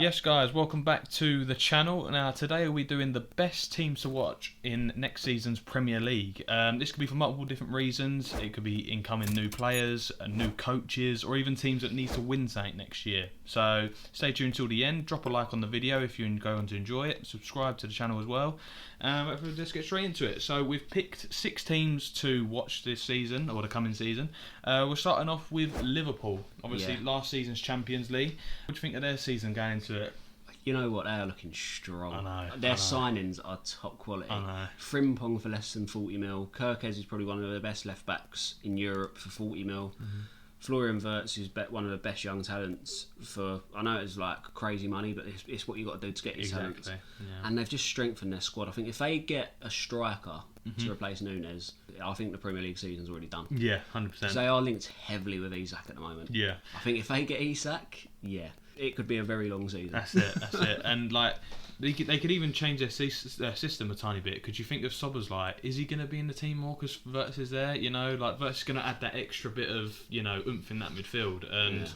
Yes guys, welcome back to the channel. Now today we're doing the best teams to watch in next season's Premier League. This could be for multiple different reasons. It could be incoming new players, new coaches, or even teams that need to win something next year. So stay tuned till the end, drop a like on the video if you're going to enjoy it, subscribe to the channel as well. Let's get straight into it. So we've picked 6 teams to watch this season, or the coming season. We're starting off with Liverpool, obviously last season's Champions League. What do you think of their season going into it? You know what, they are looking strong. I know. Their signings are top quality. I know. Frimpong for less than 40 mil. Kirkez is probably one of the best left backs in Europe for 40 mil. Florian Wirtz is one of the best young talents for, I know it's like crazy money, but it's what you got to do to get your talents. Yeah. And they've just strengthened their squad. I think if they get a striker to replace Nunes, I think the Premier League season's already done. Yeah, 100%. Because they are linked heavily with Isak at the moment. Yeah. I think if they get Isak, it could be a very long season. That's it. And like they could even change their system a tiny bit. Could you think of Szoboszlai? Is he going to be in the team more because Wirtz is there? You know, like Wirtz is going to add that extra bit of, you know, oomph in that midfield. And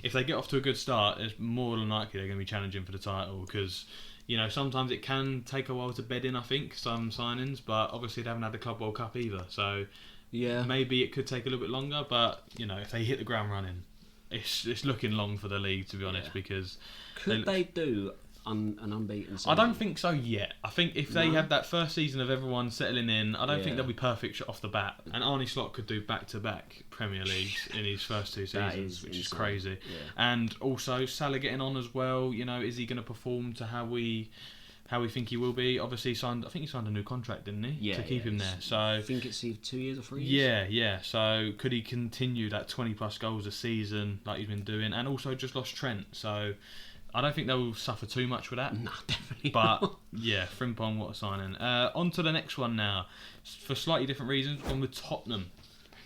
if they get off to a good start, it's more than likely they're going to be challenging for the title because, you know, sometimes it can take a while to bed in, I think, some signings, but obviously they haven't had the Club World Cup either. So maybe it could take a little bit longer, but, you know, if they hit the ground running, it's looking long for the league, to be honest, because... Could they do an unbeaten season? I don't think so yet. I think if they have that first season of everyone settling in, I don't think they'll be perfect off the bat. And Arne Slot could do back-to-back Premier Leagues in his first 2 seasons, which is crazy. Yeah. And also, Salah getting on as well, you know, is he going to perform to how we think he will be? Obviously, I think he signed a new contract, didn't he? Yeah, to keep him there. So I think it's either 2 years or 3 years. Yeah. So could he continue that 20+ goals a season like he's been doing? And also just lost Trent, so I don't think they'll suffer too much with that. No, definitely But not. yeah, Frimpong, what a signing. On to the next one now. For slightly different reasons, gone with Tottenham.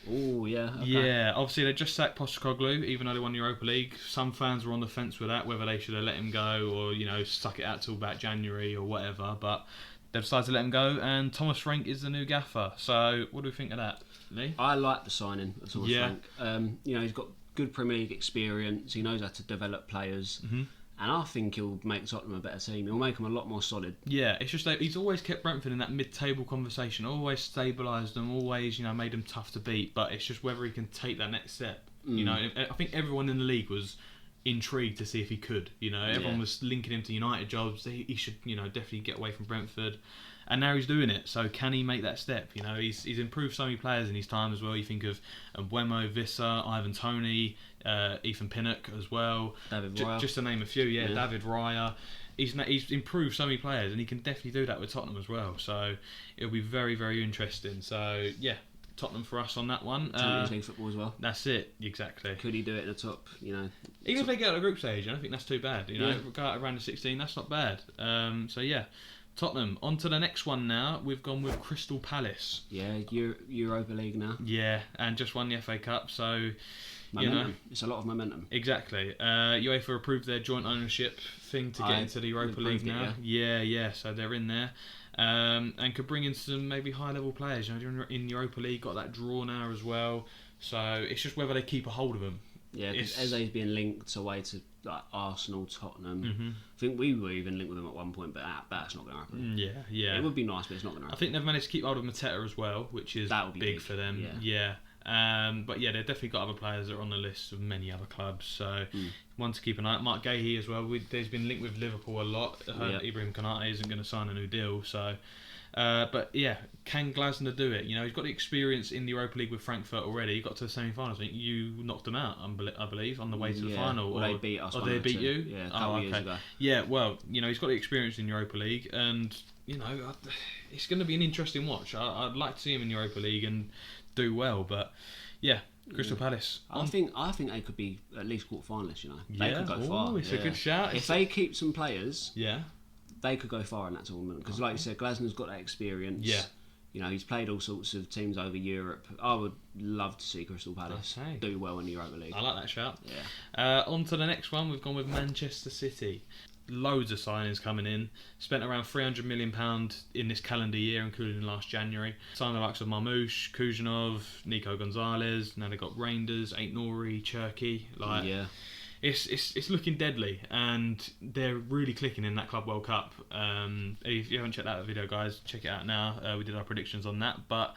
Oh, yeah. Okay. Yeah, obviously they just sacked Postecoglou, even though they won the Europa League. Some fans were on the fence with that, whether they should have let him go or, you know, stuck it out till about January or whatever. But they've decided to let him go, and Thomas Frank is the new gaffer. So what do we think of that, Lee? I like the signing of Thomas Frank. You know, he's got good Premier League experience. He knows how to develop players. And I think he'll make Tottenham a better team. He'll make them a lot more solid. Yeah, it's just that he's always kept Brentford in that mid-table conversation, always stabilised them, always, you know, made them tough to beat. But it's just whether he can take that next step. You know, I think everyone in the league was intrigued to see if he could. You know, everyone was linking him to United jobs. He should, you know, definitely get away from Brentford. And now he's doing it. So can he make that step? You know, he's improved so many players in his time as well. You think of Mbeumo, Visser, Ivan Toney, Ethan Pinnock as well. David Raya. Just to name a few, David Raya. He's improved so many players, and he can definitely do that with Tottenham as well. So it'll be very, very interesting. So yeah, Tottenham for us on that one. Champions League football as well. That's it, exactly. Could he do it at the top? You know, even if they get out of the group stage, I don't think that's too bad. You know, go out around the 16, that's not bad. So yeah. Tottenham. On to the next one now. We've gone with Crystal Palace. Yeah, Europa League now. Yeah, and just won the FA Cup, so momentum. You know, it's a lot of momentum. Exactly. UEFA approved their joint ownership thing to get into the Europa League now. Yeah. So they're in there, and could bring in some maybe high-level players. You know, in Europa League, got that draw now as well. So it's just whether they keep a hold of them. Yeah, because Eze's being linked away to like Arsenal, Tottenham. I think we were even linked with him at one point, but that's not going to happen. Yeah. It would be nice, but it's not going to happen. I think they've managed to keep hold of Mateta as well, which is big for them. Yeah. But yeah, they've definitely got other players that are on the list of many other clubs. So one to keep an eye on. Mark Gahey as well. He's been linked with Liverpool a lot. Ibrahim Konate isn't going to sign a new deal, so. But yeah, can Glasner do it? You know, he's got the experience in the Europa League with Frankfurt already. He got to the semi-finals. I think you knocked them out, I believe, on the way to the final. Or they beat us. Or they beat you? Yeah, a couple years ago. Yeah, well, you know, he's got the experience in Europa League, and you know, it's going to be an interesting watch. I'd like to see him in Europa League and do well, but yeah. Crystal Palace. I think they could be at least quarter-finalists. You know, they could go far. It's a good shout. If they keep some players, they could go far in that tournament because, like you said, Glasner's got that experience. Yeah, you know, he's played all sorts of teams over Europe. I would love to see Crystal Palace do well in the Europa League. I like that shout. Yeah. On to the next one. We've gone with Manchester City. Loads of signings coming in. Spent around £300 million in this calendar year, including last January. Signed the likes of Marmoush, Kujanov, Nico Gonzalez. Now they've got Reinders, Ain't Nouri, Cherky. it's looking deadly, and they're really clicking in that Club World Cup. If you haven't checked out the video, guys, check it out now. We did our predictions on that, but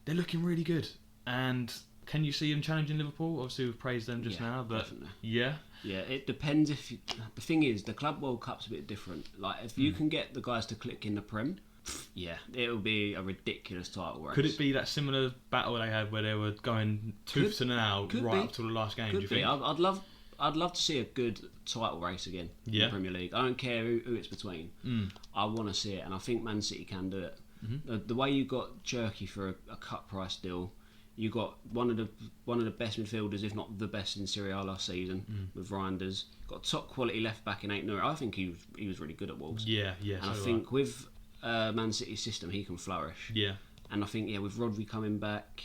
they're looking really good. And can you see them challenging Liverpool? Obviously, we've praised them just now, but definitely. yeah. Yeah, it depends if the thing is, the Club World Cup's a bit different. Like, if you can get the guys to click in the Prem, yeah, it'll be a ridiculous title race. Could it be that similar battle they had where they were going tooth and nail right up to the last game? Do you think? I'd love to see a good title race again in the Premier League. I don't care who it's between. I want to see it, and I think Man City can do it. The way you got Cherky for a cut price deal, you got one of the best midfielders, if not the best in Serie A last season, with Reinders. Got top quality left back in Aït-Nouri. I think he was really good at Wolves. Yeah. And I think with Man City's system, he can flourish. Yeah. And I think with Rodri coming back,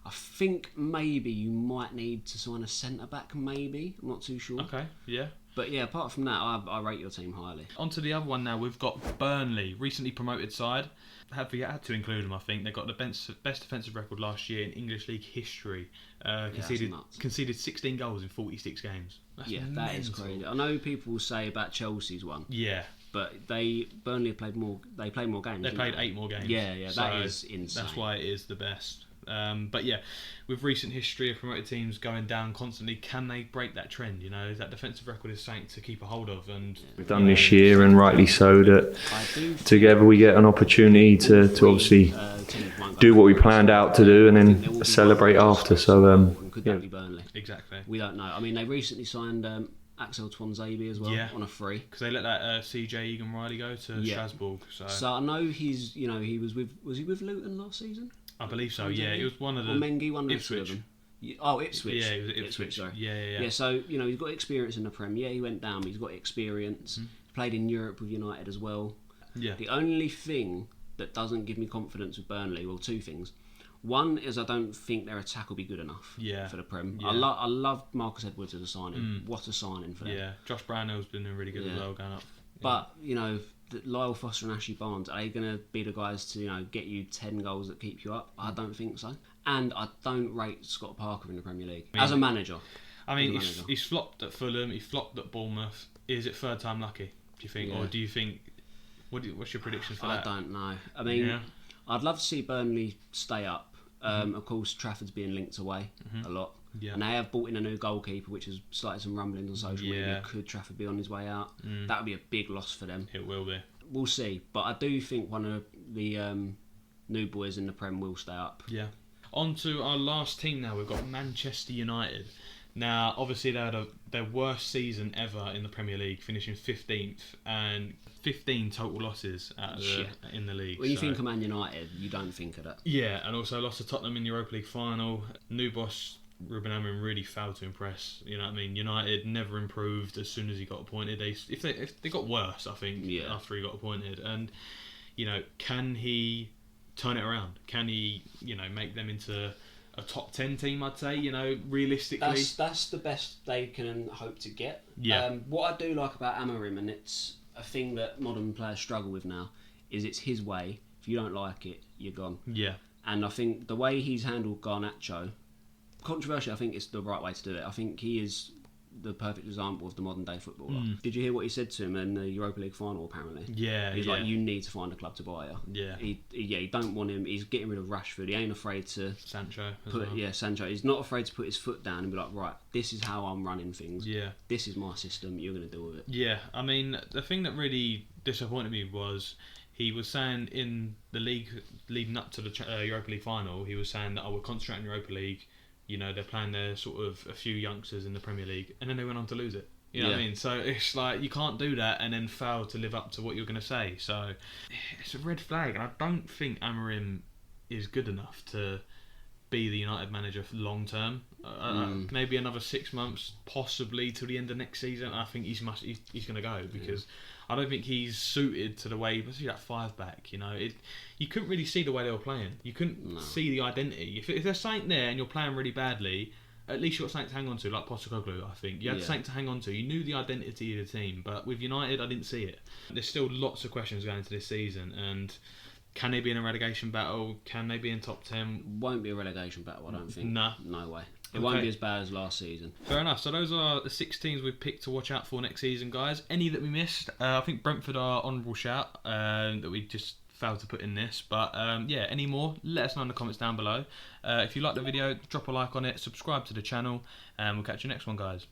I think maybe you might need to sign a centre back. Maybe, I'm not too sure. Okay. Yeah. But yeah, apart from that, I rate your team highly. On to the other one now. We've got Burnley, recently promoted side. Had to include them, I think. They got the best defensive record last year in English League history. Conceded 16 goals in 46 games. That's that is crazy. I know people will say about Chelsea's one. Yeah. But Burnley played more. They played more games. They played 8 more games. Yeah, so that is insane. That's why it is the best. But yeah, with recent history of promoted teams going down constantly, can they break that trend? You know, that defensive record is something to keep a hold of, and we've done this year, and rightly so. That together we get an opportunity to obviously do what we planned out to do, and then celebrate after. So could that be Burnley? Exactly. We don't know. I mean, they recently signed Axel Twanzebe as well on a free, because they let that CJ Egan Riley go to Strasbourg. So I know he was he with Luton last season? I believe so. Yeah, it was one of the Mengi, one of Ipswich. them. Oh, Ipswich. Yeah, it was Ipswich. Sorry. Yeah. So he's got experience in the Prem. Yeah, he went down, but he's got experience. Played in Europe with United as well. Yeah. The only thing that doesn't give me confidence with Burnley, well, two things. One is I don't think their attack will be good enough for the Prem. Yeah. I love Marcus Edwards as a signing. What a signing for them. Yeah, Josh Brownhill's been doing really good as well going up. But Lyle Foster and Ashley Barnes, are they going to be the guys to get you 10 goals that keep you up? I don't think so. And I don't rate Scott Parker in the Premier League as a manager. I mean, he's flopped at Fulham, he flopped at Bournemouth. Is it third time lucky, do you think? Or do you think... What's your prediction for that? I don't know. I mean, I'd love to see Burnley stay up. Of course, Trafford's being linked away a lot. Yeah. And they have brought in a new goalkeeper, which has started some rumblings on social media. Could Trafford be on his way out? That would be a big loss for them. It will be. We'll see. But I do think one of the new boys in the Prem will stay up. Yeah. On to our last team now. We've got Manchester United. Now, obviously, they had their worst season ever in the Premier League, finishing 15th, and 15 total losses in the league. When you think of Man United, you don't think of that. Yeah, and also lost to Tottenham in the Europa League final. New boss Ruben Amorim really failed to impress. You know what I mean? United never improved as soon as he got appointed. If they got worse, I think, after he got appointed. And can he turn it around? Can he make them into a top 10 team? I'd say, realistically, that's the best they can hope to get. Yeah. What I do like about Amorim, and it's a thing that modern players struggle with now, is it's his way. If you don't like it, you're gone. Yeah. And I think the way he's handled Garnacho, controversially, I think it's the right way to do it. I think he is the perfect example of the modern day footballer. Did you hear what he said to him in the Europa League final? Apparently, he's like, you need to find a club to buy you. Yeah, he don't want him. He's getting rid of Rashford. He ain't afraid to Sancho. Sancho. He's not afraid to put his foot down and be like, right, this is how I'm running things. Yeah, this is my system. You're going to deal with it. Yeah, I mean, the thing that really disappointed me was he was saying in the league leading up to the Europa League final, he was saying that we're concentrating on Europa League. They're playing their sort of a few youngsters in the Premier League, and then they went on to lose it. You know what I mean? So it's like you can't do that and then fail to live up to what you're going to say. So it's a red flag, and I don't think Amorim is good enough to be the United manager for long term. Maybe another 6 months, possibly till the end of next season. I think he's going to go because I don't think he's suited to the way. Especially that 5-back. You couldn't really see the way they were playing. You couldn't see the identity. If there's something there and you're playing really badly, at least you've got something to hang on to, like Postecoglou. I think you had something to hang on to. You knew the identity of the team, but with United, I didn't see it. There's still lots of questions going into this season, and can they be in a relegation battle? Can they be in top 10? Won't be a relegation battle, I don't think. No way. It won't be as bad as last season. Fair enough. So those are the 6 teams we've picked to watch out for next season, guys. Any that we missed? I think Brentford are honourable shout that we just failed to put in this. But yeah, any more? Let us know in the comments down below. If you like the video, drop a like on it, subscribe to the channel, and we'll catch you next one, guys.